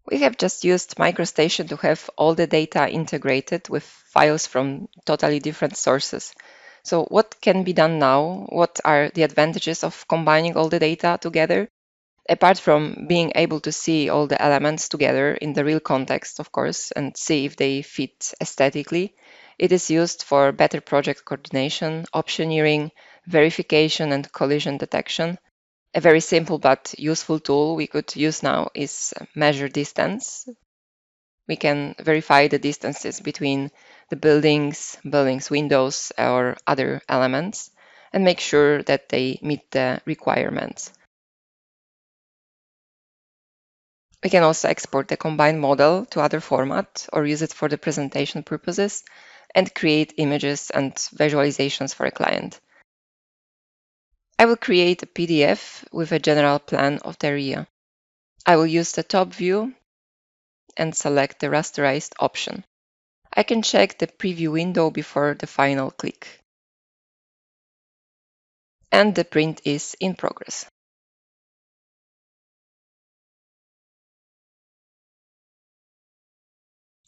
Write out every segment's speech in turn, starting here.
We have just used MicroStation to have all the data integrated with files from totally different sources. So what can be done now? What are the advantages of combining all the data together? Apart from being able to see all the elements together in the real context, of course, and see if they fit aesthetically, it is used for better project coordination, optioneering, verification, and collision detection. A very simple but useful tool we could use now is measure distance. We can verify the distances between the buildings, windows, or other elements, and make sure that they meet the requirements. We can also export the combined model to other format or use it for the presentation purposes and create images and visualizations for a client. I will create a PDF with a general plan of the area. I will use the top view and select the rasterized option. I can check the preview window before the final click. And the print is in progress.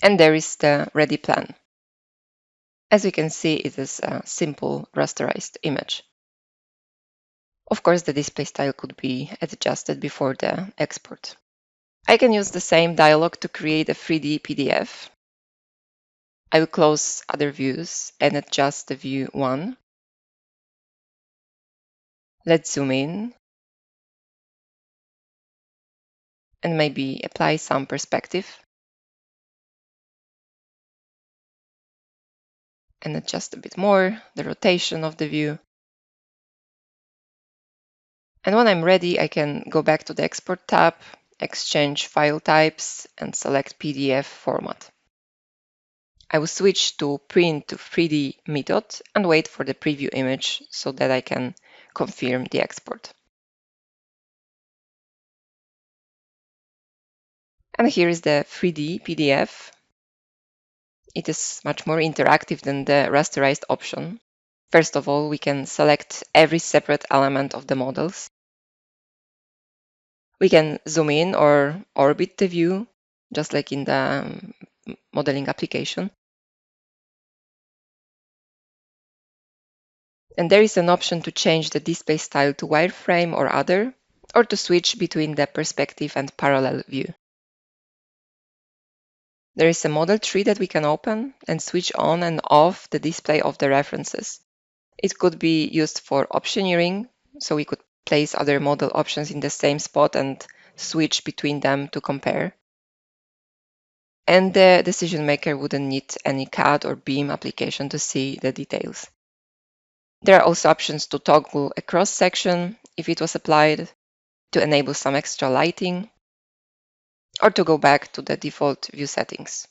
And there is the ready plan. As you can see, it is a simple rasterized image. Of course, the display style could be adjusted before the export. I can use the same dialog to create a 3D PDF. I will close other views and adjust the view 1. Let's zoom in and maybe apply some perspective and adjust a bit more the rotation of the view. And when I'm ready, I can go back to the Export tab, exchange file types, and select PDF format. I will switch to Print to 3D method and wait for the preview image so that I can confirm the export. And here is the 3D PDF. It is much more interactive than the rasterized option. First of all, we can select every separate element of the models. We can zoom in or orbit the view, just like in the modeling application. And there is an option to change the display style to wireframe or other, or to switch between the perspective and parallel view. There is a model tree that we can open and switch on and off the display of the references. It could be used for optioneering, so we could place other model options in the same spot and switch between them to compare. And the decision maker wouldn't need any CAD or BIM application to see the details. There are also options to toggle a cross section if it was applied, to enable some extra lighting, or to go back to the default view settings.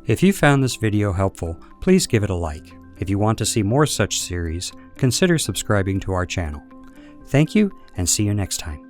If you found this video helpful, please give it a like. If you want to see more such series, consider subscribing to our channel. Thank you, and see you next time.